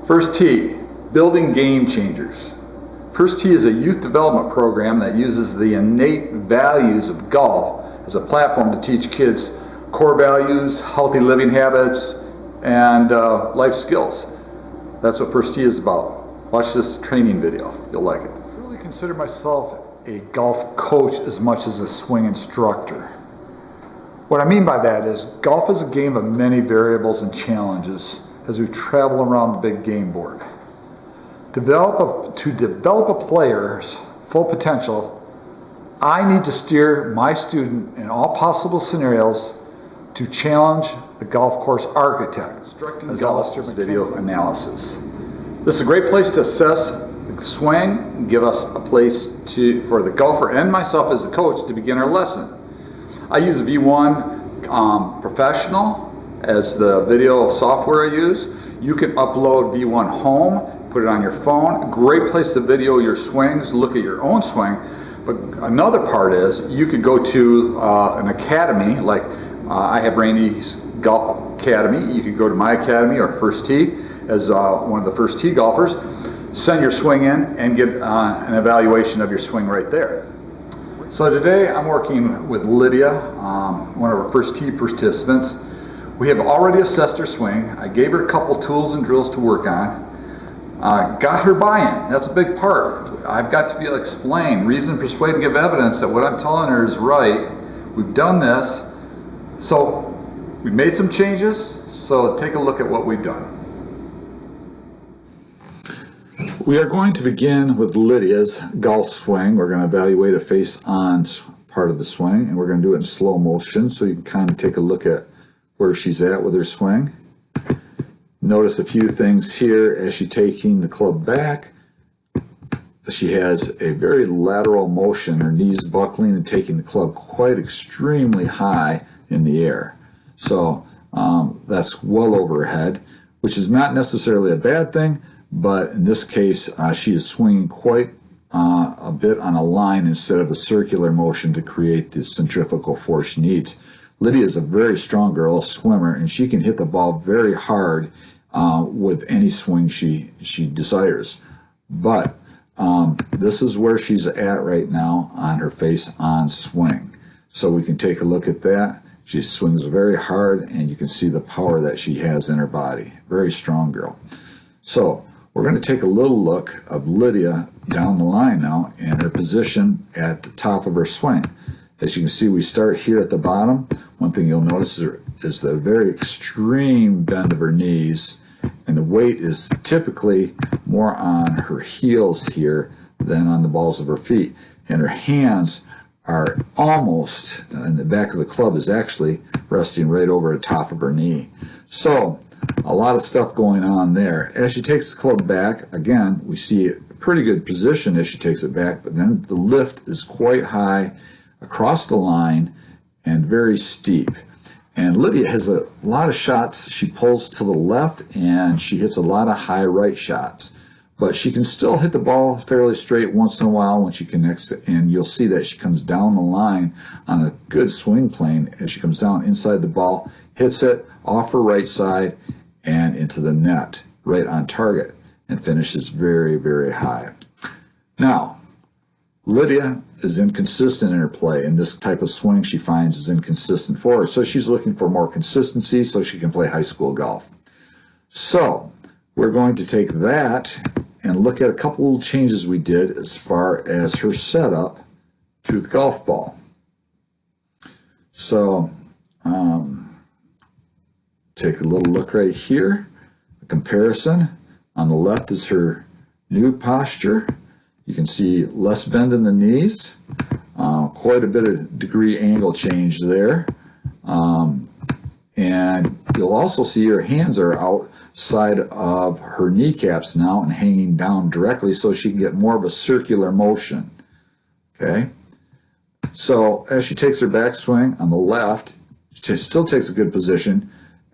First Tee, Building Game Changers. First Tee is a youth development program that uses the innate values of golf as a platform to teach kids core values, healthy living habits, and life skills. That's what First Tee is about. Watch this training video, you'll like it. I truly consider myself a golf coach as much as a swing instructor. What I mean by that is golf is a game of many variables and challenges as we travel around the big game board. To develop a player's full potential, I need to steer my student in all possible scenarios to challenge the golf course architect, as well as video analysis. This is a great place to assess the swing and give us a place for the golfer and myself as the coach to begin our lesson. I use V1 Professional as the video software I use. You can upload V1 Home, put it on your phone. A great place to video your swings, look at your own swing. But another part is you could go to an academy, like I have Randy's Golf Academy. You could go to my academy or First Tee as one of the First Tee golfers. Send your swing in and get an evaluation of your swing right there. So today I'm working with Lydia, one of our First Tee participants. We have already assessed her swing. I gave her a couple tools and drills to work on. Got her buy-in. That's a big part. I've got to be able to explain, reason, persuade, and give evidence that what I'm telling her is right. We've done this. So we made some changes. So take a look at what we've done. We are going to begin with Lydia's golf swing. We're going to evaluate a face-on part of the swing, and we're going to do it in slow motion so you can kind of take a look at where she's at with her swing. Notice a few things here as she's taking the club back. She has a very lateral motion, her knees buckling and taking the club quite extremely high in the air. So that's well over her head, which is not necessarily a bad thing, but in this case she is swinging quite a bit on a line instead of a circular motion to create the centrifugal force she needs. Lydia is a very strong girl, a swimmer, and she can hit the ball very hard with any swing she desires. But this is where she's at right now on her face-on swing. So we can take a look at that. She swings very hard, and you can see the power that she has in her body. Very strong girl. So we're going to take a little look of Lydia down the line now and her position at the top of her swing. As you can see, we start here at the bottom. One thing you'll notice is the very extreme bend of her knees, and the weight is typically more on her heels here than on the balls of her feet. And her hands are almost, and the back of the club is actually resting right over the top of her knee. So a lot of stuff going on there. As she takes the club back, again, we see a pretty good position as she takes it back, but then the lift is quite high across the line and very steep. And Lydia has a lot of shots. She pulls to the left and she hits a lot of high right shots. But she can still hit the ball fairly straight once in a while when she connects it. And you'll see that she comes down the line on a good swing plane as she comes down inside the ball, hits it off her right side and into the net, right on target, and finishes very, very high. Now, Lydia is inconsistent in her play, and this type of swing she finds is inconsistent for her. So she's looking for more consistency so she can play high school golf. So we're going to take that and look at a couple of changes we did as far as her setup to the golf ball. So take a little look right here, a comparison. On the left is her new posture. You can see less bend in the knees, quite a bit of degree angle change there. And you'll also see her hands are outside of her kneecaps now and hanging down directly so she can get more of a circular motion. Okay? So as she takes her backswing on the left, she still takes a good position,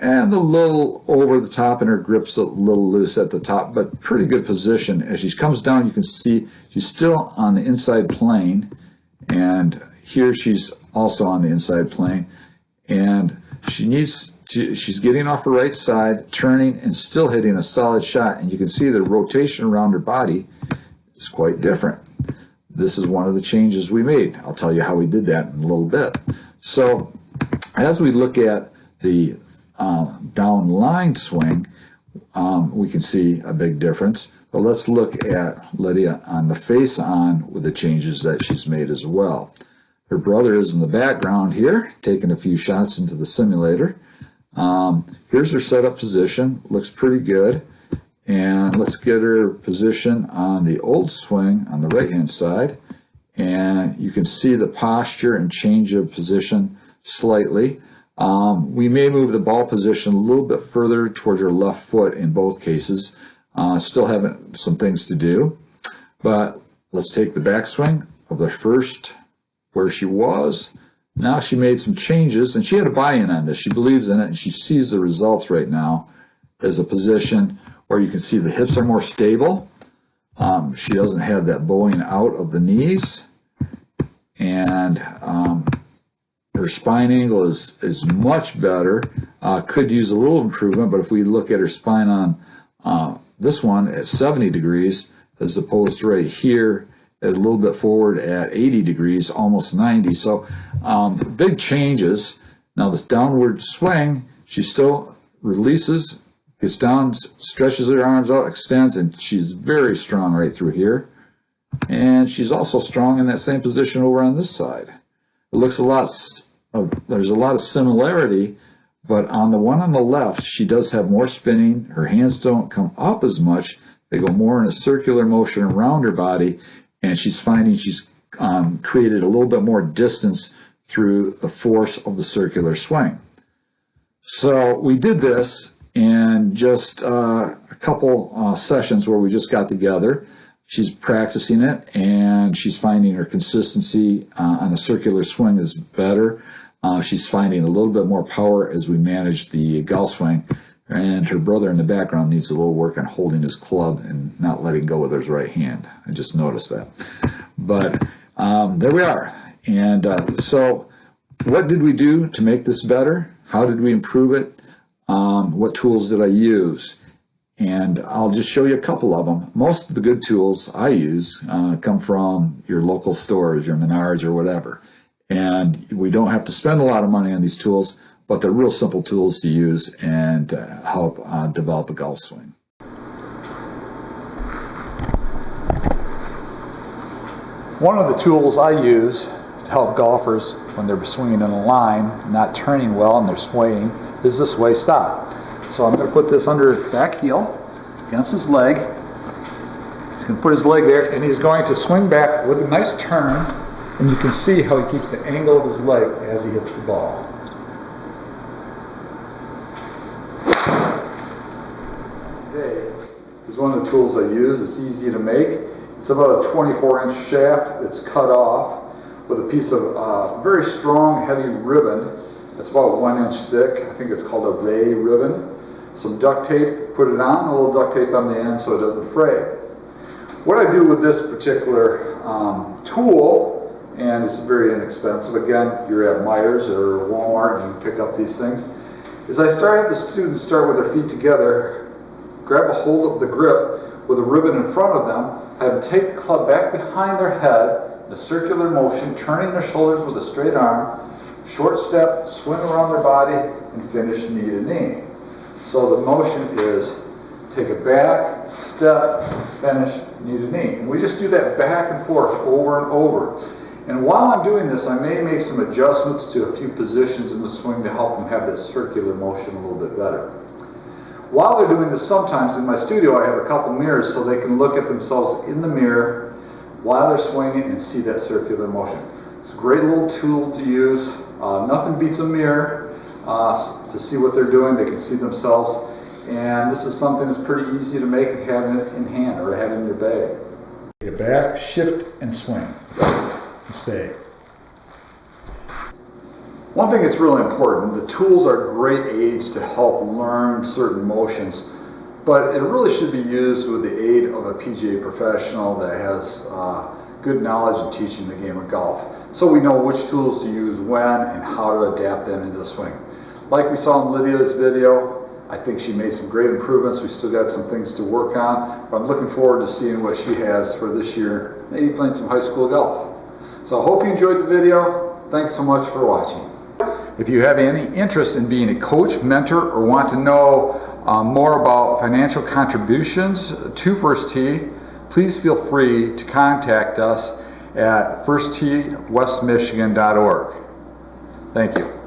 and a little over the top, and her grip's a little loose at the top, but pretty good position. As she comes down, you can see she's still on the inside plane, and here she's also on the inside plane, and she she's getting off her right side, turning, and still hitting a solid shot. And you can see the rotation around her body is quite different. This is one of the changes we made. I'll tell you how we did that in a little bit. So as we look at the down line swing, we can see a big difference. But let's look at Lydia on the face on with the changes that she's made as well. Her brother is in the background here, taking a few shots into the simulator. Here's her setup position. Looks pretty good. And let's get her position on the old swing on the right-hand side. And you can see the posture and change of position slightly. We may move the ball position a little bit further towards her left foot in both cases. Still having some things to do. But let's take the backswing of the first where she was. Now she made some changes, and she had a buy-in on this. She believes in it, and she sees the results right now as a position where you can see the hips are more stable. She doesn't have that bowing out of the knees, and her spine angle is much better. Could use a little improvement, but if we look at her spine on this one at 70 degrees, as opposed to right here a little bit forward at 80 degrees, almost 90. So big changes. Now this downward swing, she still releases, gets down, stretches her arms out, extends, and she's very strong right through here. And she's also strong in that same position over on this side. It looks there's a lot of similarity, but on the one on the left, she does have more spinning. Her hands don't come up as much. They go more in a circular motion around her body. And she's finding she's created a little bit more distance through the force of the circular swing. So we did this in just a couple sessions where we just got together. She's practicing it, and she's finding her consistency on a circular swing is better. She's finding a little bit more power as we manage the golf swing. And her brother in the background needs a little work on holding his club and not letting go with his right hand. I just noticed that. But there we are. And so what did we do to make this better? How did we improve it? What tools did I use? And I'll just show you a couple of them. Most of the good tools I use come from your local stores, your Menards or whatever. And we don't have to spend a lot of money on these tools, but they're real simple tools to use and help develop a golf swing. One of the tools I use to help golfers when they're swinging in a line, not turning well and they're swaying, is the sway stop. So I'm going to put this under his back heel against his leg. He's going to put his leg there, and he's going to swing back with a nice turn, and you can see how he keeps the angle of his leg as he hits the ball. Is one of the tools I use. It's easy to make. It's about a 24-inch shaft that's cut off with a piece of very strong, heavy ribbon that's about 1 inch thick. I think it's called a ray ribbon. Some duct tape, put it on, a little duct tape on the end so it doesn't fray. What I do with this particular tool, and it's very inexpensive, again, you're at Myers or Walmart and you can pick up these things, is I have the students start with their feet together, grab a hold of the grip with a ribbon in front of them, have them take the club back behind their head in a circular motion, turning their shoulders with a straight arm, short step, swing around their body, and finish knee to knee. So the motion is take it back, step, finish, knee to knee. And we just do that back and forth over and over. And while I'm doing this, I may make some adjustments to a few positions in the swing to help them have that circular motion a little bit better. While they're doing this, sometimes in my studio I have a couple mirrors so they can look at themselves in the mirror while they're swinging and see that circular motion. It's a great little tool to use. Nothing beats a mirror to see what they're doing. They can see themselves. And this is something that's pretty easy to make and have it in hand or have in your bag. Take it back, shift, and swing. And stay. One thing that's really important, the tools are great aids to help learn certain motions, but it really should be used with the aid of a PGA professional that has good knowledge in teaching the game of golf. So we know which tools to use when and how to adapt them into the swing. like we saw in Lydia's video, I think she made some great improvements. We still got some things to work on, but I'm looking forward to seeing what she has for this year, maybe playing some high school golf. So I hope you enjoyed the video. Thanks so much for watching. If you have any interest in being a coach, mentor, or want to know more about financial contributions to First Tee, please feel free to contact us at firstteewestmichigan.org. Thank you.